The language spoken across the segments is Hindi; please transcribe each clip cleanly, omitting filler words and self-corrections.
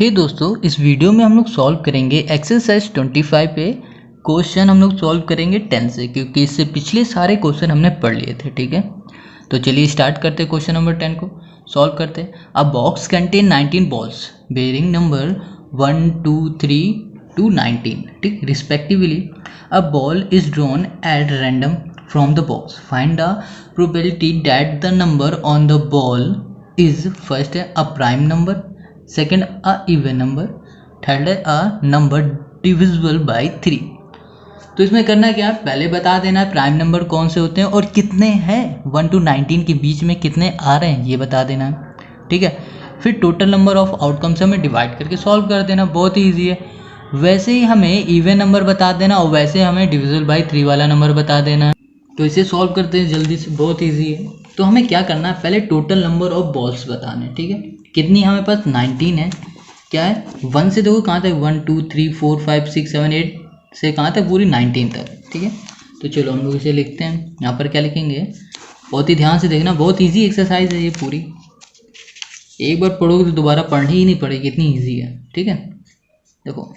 हे दोस्तों, इस वीडियो में हम लोग सॉल्व करेंगे एक्सरसाइज 25 पे क्वेश्चन हम लोग सॉल्व करेंगे 10 से, क्योंकि इससे पिछले सारे क्वेश्चन हमने पढ़ लिए थे। ठीक है, तो चलिए स्टार्ट करते हैं। क्वेश्चन नंबर 10 को सॉल्व करते हैं। A box contain 19 balls bearing number 1 2 3 to 19, ठीक, respectively. A ball is drawn at random from the box. Find the probability that the number on the ball is first है a prime number, second a even number, third है अ नंबर डिविजिबल बाय 3। तो इसमें करना क्या, पहले बता देना है प्राइम नंबर कौन से होते हैं और कितने हैं, 1 to 19 के बीच में कितने आ रहे हैं ये बता देना है। ठीक है, फिर टोटल नंबर ऑफ आउटकम से हमें डिवाइड करके सॉल्व कर देना, बहुत ही ईजी है। वैसे ही हमें इवन नंबर बता देना और वैसे हमें डिविजिबल बाय 3 वाला नंबर बता देना है। तो इसे सॉल्व करते हैं जल्दी से, बहुत ईजी है। तो हमें क्या करना है, पहले टोटल नंबर ऑफ बॉल्स बताने, ठीक है। कितनी हमारे पास 19 है, क्या है 1 से देखो कहाँ तक, 1 2 3 4 5 6 7 8 से कहाँ तक, पूरी 19 तक। ठीक है, तो चलो हम लोग इसे लिखते हैं। यहाँ पर क्या लिखेंगे, बहुत ही ध्यान से देखना, बहुत ईजी एक्सरसाइज है ये पूरी। एक बार पढ़ोगे तो दोबारा पढ़नी ही नहीं पड़ेगी, इतनी ईजी है। ठीक है, देखो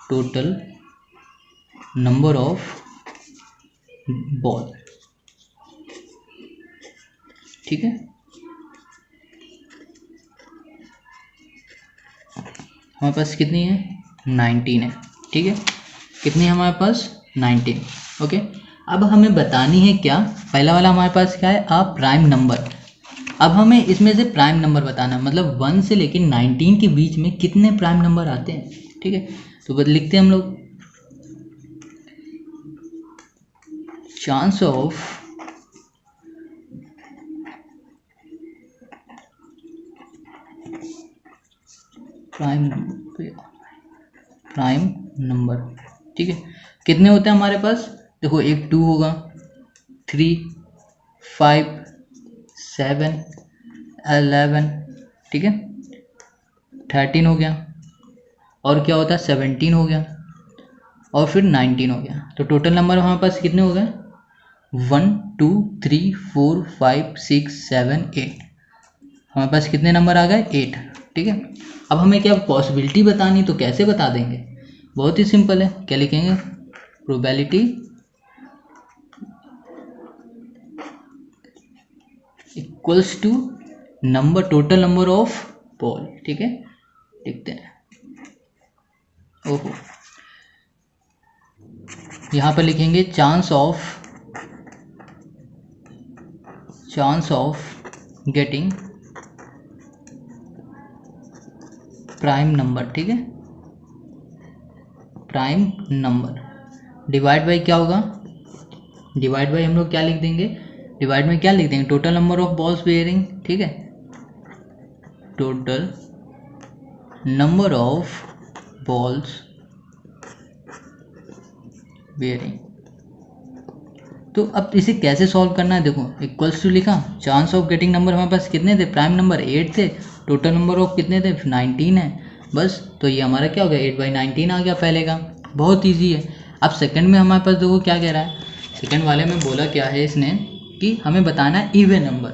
टोटल नंबर ऑफ बॉल, ठीक है, हमारे पास कितनी है 19 है। ठीक है, कितनी है हमारे पास 19। ओके, अब हमें बतानी है क्या, पहला वाला हमारे पास क्या है, आ प्राइम नंबर। अब हमें इसमें से प्राइम नंबर बताना है, मतलब 1 से लेकर 19 के बीच में कितने प्राइम नंबर आते हैं। ठीक है, तो बस लिखते हैं हम लोग, चांस ऑफ प्राइम नंबर। ठीक है, कितने होते हैं हमारे पास, देखो एक 2 होगा, 3 5 7 11, ठीक है, 13 हो गया, और क्या होता है 17 हो गया, और फिर 19 हो गया। तो टोटल नंबर हमारे पास कितने हो गए, 1 2 3 4 5 6 7 8, हमारे पास कितने नंबर आ गए 8। ठीक है, अब हमें क्या पॉसिबिलिटी बतानी, तो कैसे बता देंगे, बहुत ही सिंपल है। क्या लिखेंगे, probability equals to number, total number of ball. ठीक है, लिखते हैं। ओहो, यहाँ पर लिखेंगे chance of getting prime number. ठीक है, प्राइम नंबर डिवाइड बाई क्या होगा, डिवाइड बाई हम लोग क्या लिख देंगे, डिवाइड में क्या लिख देंगे, total number of balls bearing. ठीक है, total number of balls bearing. तो अब इसे कैसे सॉल्व करना है, देखो इक्वल्स टू लिखा, चांस ऑफ गेटिंग नंबर हमारे पास कितने थे, प्राइम नंबर 8 थे, टोटल नंबर ऑफ कितने थे 19 है, बस। तो ये हमारा क्या हो गया, 8/19 आ गया पहले का, बहुत ईजी है। अब सेकंड में हमारे पास देखो क्या कह रहा है, सेकंड वाले में बोला क्या है इसने, कि हमें बताना है इवन नंबर।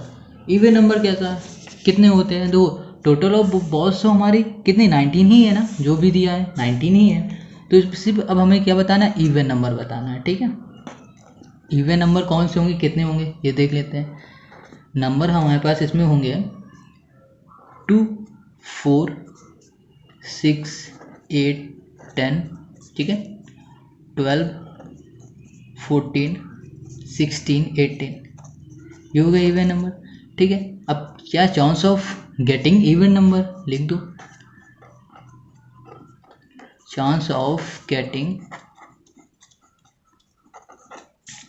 इवन नंबर कैसा है, कितने होते हैं, दो टोटल ऑफ बॉल्स तो हमारी कितनी 19 ही है ना, जो भी दिया है 19 ही है। तो सिर्फ अब हमें क्या बताना है, इवन नंबर बताना है। ठीक है, इवन नंबर कौन से होंगे, कितने होंगे ये देख लेते हैं। नंबर हमारे पास इसमें होंगे 2 4 6 8 10, ठीक है, 12 14 16 18, ये हो गया इवन नंबर। ठीक है, अब क्या chance of getting even number लिख दो, chance of getting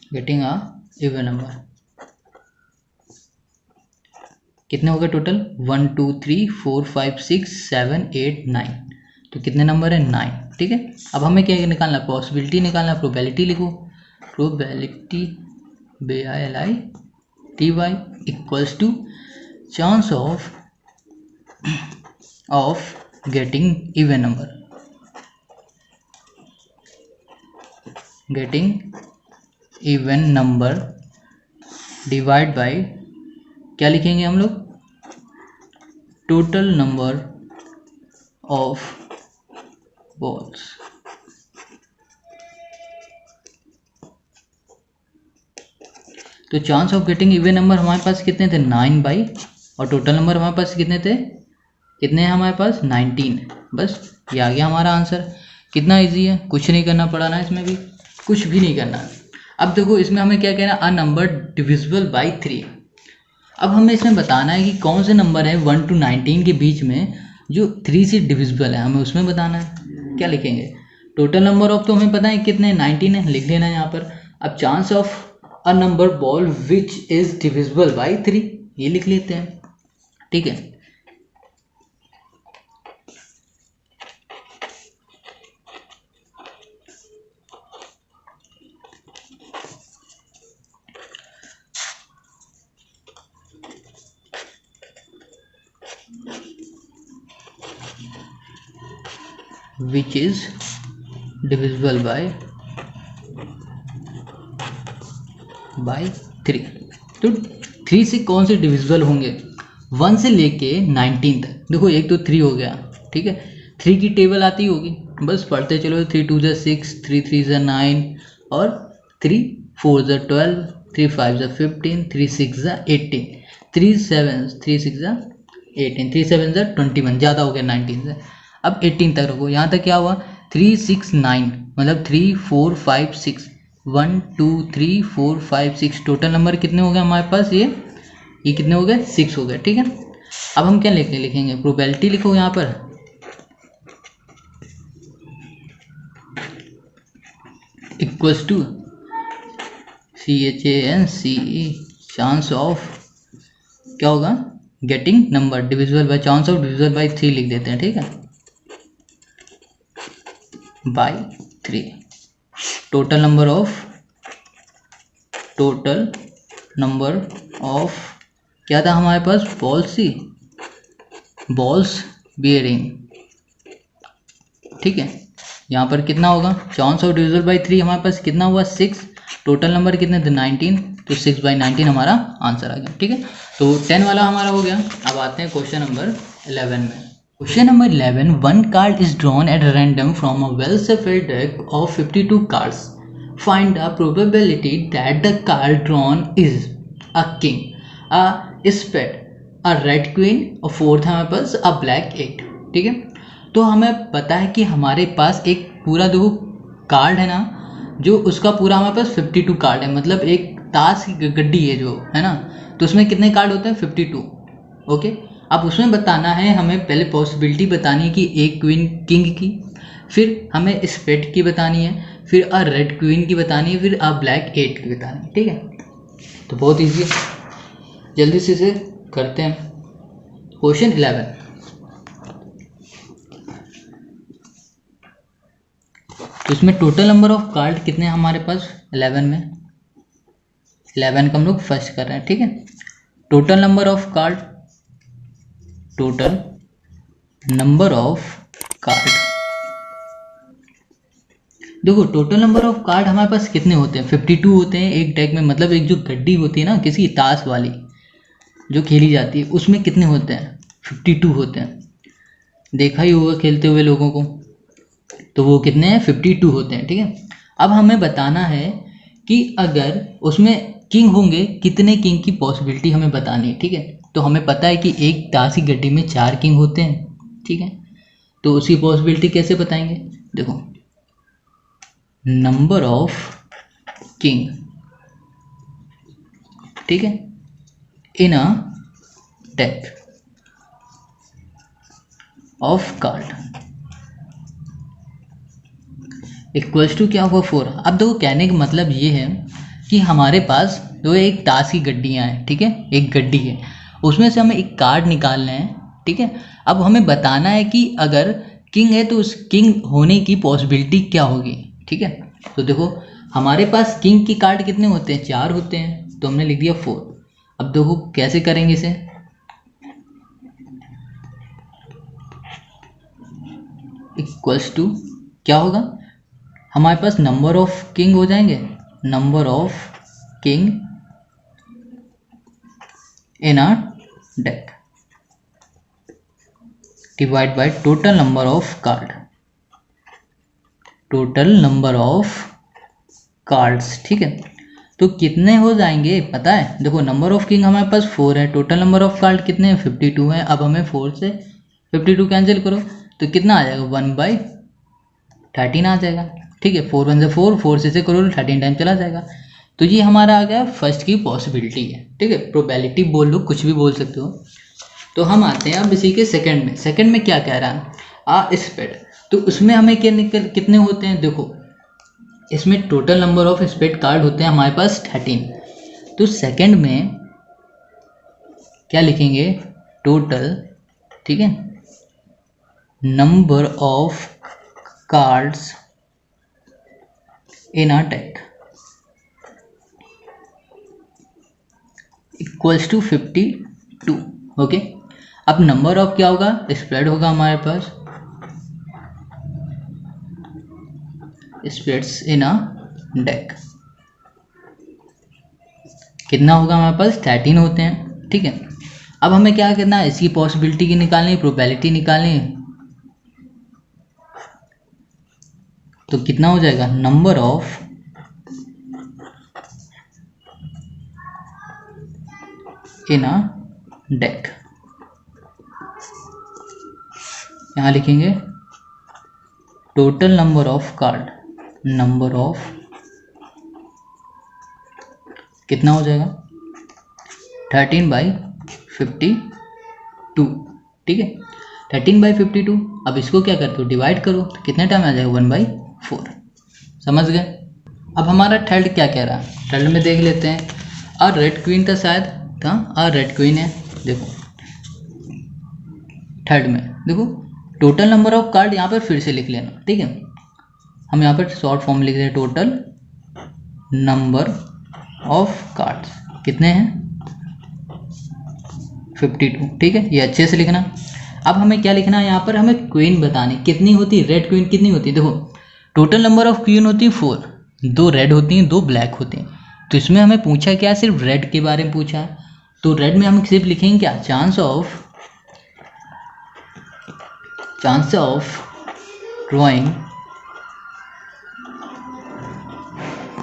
a even number कितने हो गए टोटल, 1 2 3 4 5 6 7 8 9, तो कितने नंबर है 9। ठीक है, अब हमें क्या निकालना, पॉसिबिलिटी निकालना, प्रोबेबिलिटी लिखो, probability BILITY equals to chance of getting even number, getting even number divide by क्या लिखेंगे हम लोग, टोटल नंबर ऑफ बॉल्स। तो chance of getting even number हमारे पास कितने थे 9 बाई, और टोटल नंबर हमारे पास कितने थे, कितने हैं हमारे पास 19। बस ये आ गया हमारा आंसर। कितना इजी है, कुछ नहीं करना पड़ा ना, इसमें भी कुछ भी नहीं करना। अब देखो इसमें हमें क्या कहना है, अ नंबर डिविजिबल बाई 3। अब हमें इसमें बताना है कि कौन से नंबर है 1 to 19 के बीच में जो 3 से डिविजिबल है, हमें उसमें बताना है। क्या लिखेंगे, टोटल नंबर ऑफ तो हमें पता है कितने 19 है, लिख लेना है यहाँ पर। अब chance of a number ball which is divisible by 3 ये लिख लेते हैं, ठीक है। which is divisible by 3। तो 3 से कौन से डिविजिबल होंगे, 1 से लेके 19 तक। देखो एक तो 3 हो गया, ठीक है, 3 की टेबल आती होगी, बस पढ़ते चलो। 3 2 6, 3 3 9, और 3 4 12, 3 5 15, 3 6 18, 3 7 3 6 18, 3 7 21, ज़्यादा हो गया 19 से। अब 18 तक रखो, यहाँ तक क्या हुआ 3 6 9, मतलब 3 4 5 6, 1 2 3 4 5 6, टोटल नंबर कितने हो गए हमारे पास, ये कितने हो गए 6 हो गए, ठीक है। अब हम क्या लिखेंगे, प्रोबेबिलिटी लिखो यहाँ पर, equals to CHANCE chance of क्या होगा, getting number divisible by, chance of divisible by 3 लिख देते हैं, ठीक है, बाय 3। टोटल नंबर ऑफ क्या था हमारे पास, बॉल्स बियरिंग, ठीक है। यहाँ पर कितना होगा, चांस ऑफ डिविजिबल बाय 3 हमारे पास कितना हुआ 6, टोटल नंबर कितने थे 19, तो 6 बाई 19 हमारा आंसर आ गया, ठीक है। तो 10 वाला हमारा हो गया। अब आते हैं क्वेश्चन नंबर 11 में। Question number 11, one card is drawn at random from a well shuffled deck of 52 cards. Find the probability that the card drawn is a king, a spade, a red queen, और फोर्थ हमारे पास a black 8, ठीक है। तो हमें पता है कि हमारे पास एक पूरा देखो कार्ड है ना, जो उसका पूरा हमारे पास 52 कार्ड है, मतलब एक ताश की गड्डी है जो है ना, तो उसमें कितने कार्ड होते हैं 52, ओके। अब उसमें बताना है हमें, पहले पॉसिबिलिटी बतानी है कि एक क्वीन किंग की, फिर हमें स्पेड की बतानी है, फिर अ रेड क्वीन की बतानी है, फिर अ ब्लैक 8 की बतानी है, ठीक है। तो बहुत ईजी है, जल्दी से इसे करते हैं। क्वेश्चन 11, तो इसमें टोटल नंबर ऑफ कार्ड कितने हैं हमारे पास 11 में, 11 का हम लोग फर्स्ट कर रहे हैं, ठीक है। Total number of card, total number of card, देखो टोटल नंबर ऑफ कार्ड हमारे पास कितने होते हैं 52 होते हैं एक डेक में, मतलब एक जो गड्डी होती है ना किसी ताश वाली जो खेली जाती है, उसमें कितने होते हैं 52 होते हैं, देखा ही होगा खेलते हुए लोगों को, तो वो कितने हैं 52 होते हैं, ठीक है। अब हमें बताना है कि अगर उसमें किंग होंगे, कितने किंग की पॉसिबिलिटी हमें बतानी है, ठीक है। तो हमें पता है कि एक ताश की गड्डी में 4 किंग होते हैं, ठीक है। तो उसकी पॉसिबिलिटी कैसे बताएंगे, देखो नंबर ऑफ किंग, ठीक है, in a deck of card equals to क्या हुआ 4। अब देखो कहने का मतलब ये है कि हमारे पास दो एक ताश की गड्डियाँ हैं, ठीक है, एक गड्डी है, उसमें से हमें एक कार्ड निकालना है, ठीक है। अब हमें बताना है कि अगर किंग है तो उस किंग होने की पॉसिबिलिटी क्या होगी, ठीक है। तो देखो हमारे पास किंग की कार्ड कितने होते हैं 4 होते हैं, तो हमने लिख दिया 4। अब देखो कैसे करेंगे इसे, इक्वल्स टू क्या होगा, हमारे पास नंबर ऑफ किंग हो जाएंगे, number of king in a deck, divide by total number of card, total number of cards. ठीक है, तो कितने हो जाएंगे पता है? देखो नंबर ऑफ किंग हमारे पास 4 है, टोटल नंबर ऑफ कार्ड कितने हैं 52 है। अब हमें 4 से 52 कैंसिल करो तो कितना आ जाएगा 1/13 आ जाएगा। ठीक है, 4 1 से 4, 4 से करो 13 टाइम चला जाएगा। तो ये हमारा आ गया फर्स्ट की पॉसिबिलिटी है। ठीक है, प्रोबेबिलिटी बोल लो, कुछ भी बोल सकते हो। तो हम आते हैं अब इसी के सेकंड में। सेकंड में क्या कह रहा है? स्पेड। तो उसमें हमें क्या कितने होते हैं? देखो इसमें total number of spade card होते हैं हमारे पास 13। तो सेकंड में क्या लिखेंगे? टोटल, ठीक है, number of cards in a deck equals to 52। Okay, अब नंबर ऑफ क्या होगा? स्प्रेड होगा हमारे पास, स्प्रेड्स इन अ डेक कितना होगा हमारे पास? 13 होते हैं। ठीक है, अब हमें क्या करना है? इसकी पॉसिबिलिटी की निकालनी है, प्रोबेबिलिटी निकालनी है। तो कितना हो जाएगा? Number of in a deck, यहाँ लिखेंगे total number of card, number of कितना हो जाएगा? 13/52। ठीक है, 13/52। अब इसको क्या करते हो? डिवाइड करो तो कितने टाइम आ जाएगा? 1/4। समझ गए? अब हमारा थर्ड क्या कह रहा है? थर्ड में देख लेते हैं। रेड क्वीन था शायद, था रेड क्वीन है। देखो थर्ड में देखो टोटल नंबर ऑफ कार्ड यहाँ पर फिर से लिख लेना। ठीक है, हम यहाँ पर शॉर्ट फॉर्म लिख रहे हैं, टोटल नंबर ऑफ कार्ड्स कितने हैं? 52। ठीक है, ये अच्छे से लिखना। अब हमें क्या लिखना है? यहाँ पर हमें क्वीन बतानी कितनी होती है, रेड क्वीन कितनी होती है। देखो टोटल नंबर ऑफ क्वीन होती है 4, 2 रेड होती हैं, 2 ब्लैक होती हैं। तो इसमें हमें पूछा क्या? सिर्फ रेड के बारे में पूछा है। तो रेड में हम सिर्फ लिखेंगे क्या? Chance of drawing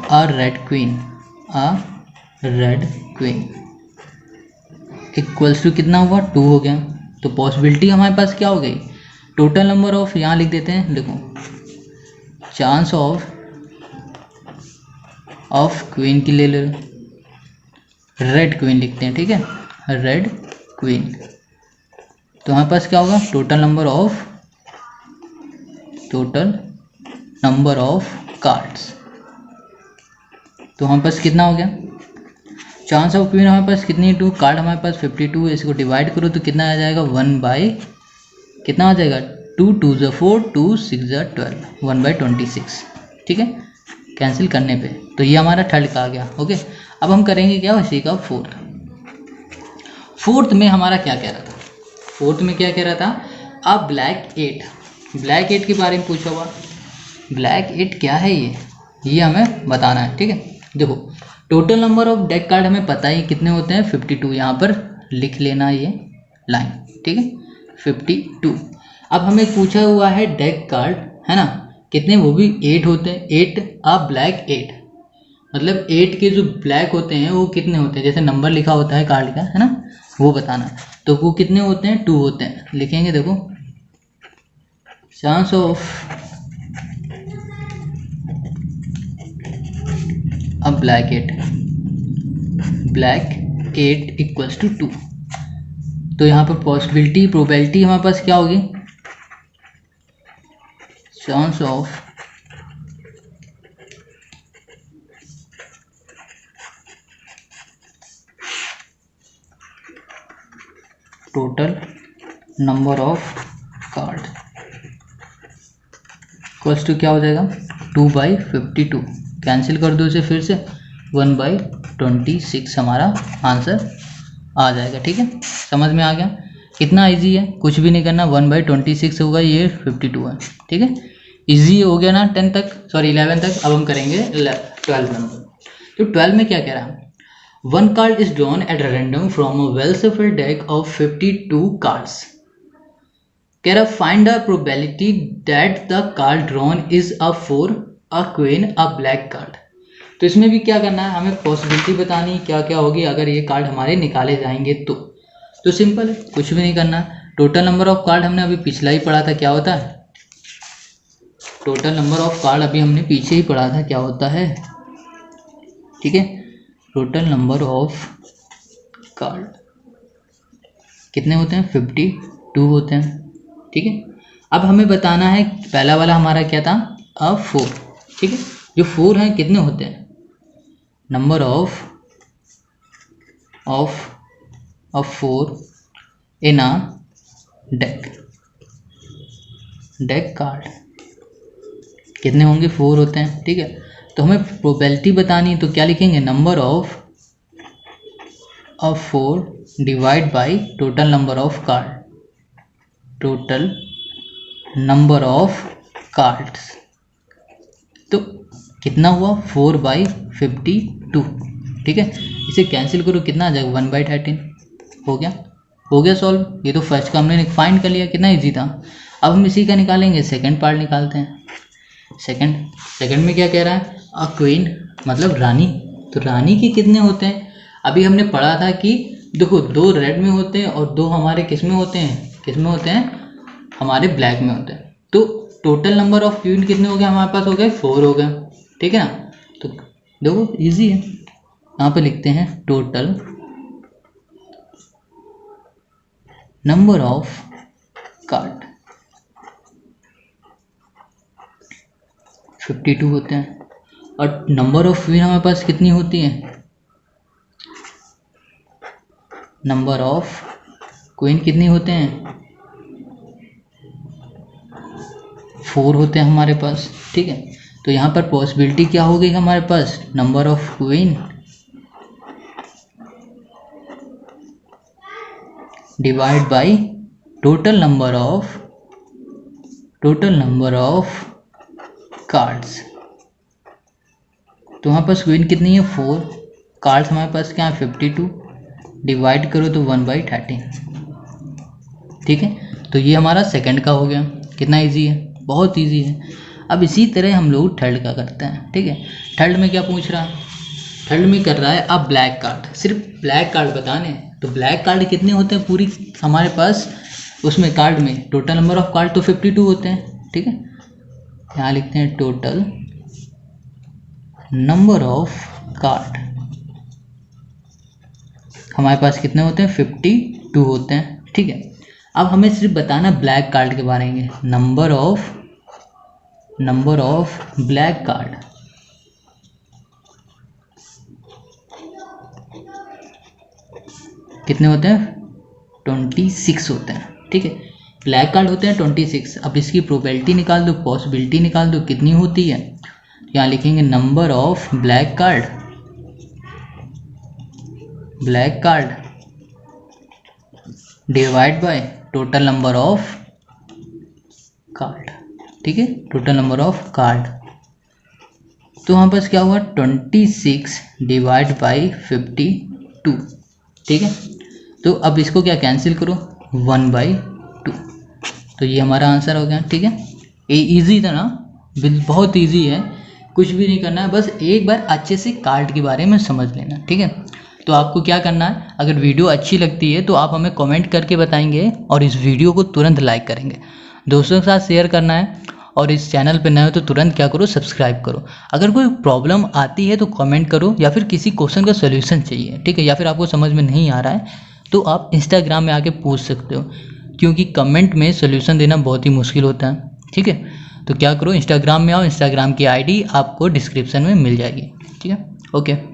a red queen, equals to कितना हुआ? 2 हो गया। तो पॉसिबिलिटी हमारे पास क्या हो गई? टोटल नंबर ऑफ, यहाँ लिख देते हैं, देखो चांस ऑफ क्वीन की ले लो, रेड क्वीन लिखते हैं। ठीक है, रेड क्वीन। तो हमारे पास क्या होगा? Total number of cards. तो हमारे पास कितना हो गया? चांस ऑफ क्वीन हमारे पास कितनी? 2, कार्ड हमारे पास 52 है। इसको डिवाइड करो तो कितना आ जाएगा? 1 कितना आ जाएगा? 2 2 ज़ा 4, 2 6 ज़ा 12, 1/26। ठीक है, कैंसिल करने पे तो ये हमारा थर्ड का आ गया। ओके, अब हम करेंगे क्या? इसी का फोर्थ में हमारा क्या कह रहा था? फोर्थ में क्या कह रहा था? ब्लैक 8 के बारे में पूछा हुआ। ब्लैक 8 क्या है? ये हमें बताना है। ठीक है, देखो total number of deck card हमें पता ही कितने होते हैं, 52। यहाँ पर लिख लेना ये लाइन। ठीक है, 52। अब हमें पूछा हुआ है डेक कार्ड, है ना, कितने? वो भी 8 होते हैं। 8 ब्लैक 8, मतलब 8 के जो ब्लैक होते हैं वो कितने होते हैं? जैसे नंबर लिखा होता है कार्ड का, है ना, वो बताना। तो वो कितने होते हैं? 2 होते हैं। लिखेंगे देखो chance of black 8 equals to 2। तो यहाँ पर प्रोबेबिलिटी हमारे पास क्या होगी? Chance of total number of card equals to क्या हो जाएगा? 2/52। कैंसिल कर दो इसे फिर से, 1/26 हमारा आंसर आ जाएगा। ठीक है, समझ में आ गया? कितना इजी है, कुछ भी नहीं करना। 1/26 होगा, ये 52 है। ठीक है, इजी हो गया ना 10 तक, सॉरी 11 तक। अब हम करेंगे 12 नंबर। तो 12 में क्या कह रहा है? 1 card is drawn at random from a well shuffled deck of 52 cards. कह रहा find the probability that the card drawn is a 4 a queen a black card. तो इसमें भी क्या करना है, हमें पॉसिबिलिटी बतानी क्या क्या होगी अगर ये कार्ड हमारे निकाले जाएंगे तो सिंपल है, कुछ भी नहीं करना है। टोटल नंबर ऑफ कार्ड हमने अभी पिछला ही पढ़ा था, क्या होता है टोटल नंबर ऑफ कार्ड, अभी हमने पीछे ही पढ़ा था क्या होता है, ठीक है। टोटल नंबर ऑफ कार्ड कितने होते हैं, 52 होते हैं, ठीक है। अब हमें बताना है पहला वाला हमारा क्या था, अब 4, ठीक है। जो 4 हैं कितने होते हैं, number of 4 in a deck card कितने होंगे, 4 होते हैं, ठीक है। तो हमें प्रोबेबिलिटी बतानी है, तो क्या लिखेंगे, number of 4 divide by total number of card, total number of cards. तो कितना हुआ, 4/52, ठीक है। इसे कैंसिल करो, कितना आ जाएगा, 1/13। हो गया सॉल्व। ये तो फर्स्ट का हमने फाइंड कर लिया, कितना इजी था। अब हम इसी का निकालेंगे, सेकंड पार्ट निकालते हैं। सेकंड में क्या कह रहा है, अ क्वीन मतलब रानी। तो रानी के कितने होते हैं, अभी हमने पढ़ा था कि देखो 2 रेड में होते हैं और 2 हमारे किस में होते हैं, हमारे ब्लैक में होते हैं। तो टोटल नंबर ऑफ क्वीन कितने हो गए हमारे पास, हो गए 4 हो गए, ठीक है ना। तो देखो इजी है, यहाँ पे लिखते हैं टोटल नंबर ऑफ कार्ड 52 होते हैं, और नंबर ऑफ क्वीन हमारे पास कितनी होती है, नंबर ऑफ क्वीन कितनी होते हैं, 4 होते हैं हमारे पास, ठीक है। तो यहाँ पर पॉसिबिलिटी क्या हो गई हमारे पास, number of queen divide by total number of cards. तो हमारे पास क्वीन कितनी है, 4, कार्ड्स हमारे पास क्या है, 52, डिवाइड करो तो 1/13, ठीक है। तो ये हमारा सेकंड का हो गया, कितना इजी है, बहुत इजी है। अब इसी तरह हम लोग थर्ड का करते हैं, ठीक है। थर्ड में क्या पूछ रहा है, थर्ड में कर रहा है अब ब्लैक कार्ड, सिर्फ ब्लैक कार्ड बताने। तो ब्लैक कार्ड कितने होते हैं पूरी हमारे पास, उसमें कार्ड में टोटल नंबर ऑफ कार्ड तो 52 होते हैं, ठीक है। यहाँ लिखते हैं टोटल नंबर ऑफ कार्ड हमारे पास कितने होते हैं, 52 होते हैं, ठीक है। अब हमें सिर्फ बताना ब्लैक कार्ड के बारे में, नंबर ऑफ ब्लैक कार्ड कितने होते हैं, 26 होते हैं, ठीक है। ब्लैक कार्ड होते हैं 26। अब इसकी प्रोबेबिलिटी निकाल दो, पॉसिबिलिटी निकाल दो, कितनी होती है। यहाँ लिखेंगे number of black card divide by total number of card, ठीक है, टोटल नंबर ऑफ कार्ड। तो हमारे पास क्या हुआ, 26 डिवाइड बाई 52, ठीक है। तो अब इसको क्या कैंसिल करो, 1/2। तो ये हमारा आंसर हो गया, ठीक है। ये इजी था ना, बहुत इजी है, कुछ भी नहीं करना है, बस एक बार अच्छे से कार्ड के बारे में समझ लेना, ठीक है। तो आपको क्या करना है, अगर वीडियो अच्छी लगती है तो आप हमें कमेंट करके बताएंगे और इस वीडियो को तुरंत लाइक करेंगे, दोस्तों के साथ शेयर करना है, और इस चैनल पर नए हो तो तुरंत क्या करो, सब्सक्राइब करो। अगर कोई प्रॉब्लम आती है तो कमेंट करो, या फिर किसी क्वेश्चन का सोल्यूशन चाहिए, ठीक है, या फिर आपको समझ में नहीं आ रहा है तो आप इंस्टाग्राम में आके पूछ सकते हो, क्योंकि कमेंट में सोल्यूशन देना बहुत ही मुश्किल होता है, ठीक है। तो क्या करो, इंस्टाग्राम में आओ, इंस्टाग्राम की आईडी आपको डिस्क्रिप्शन में मिल जाएगी, ठीक है। ओके।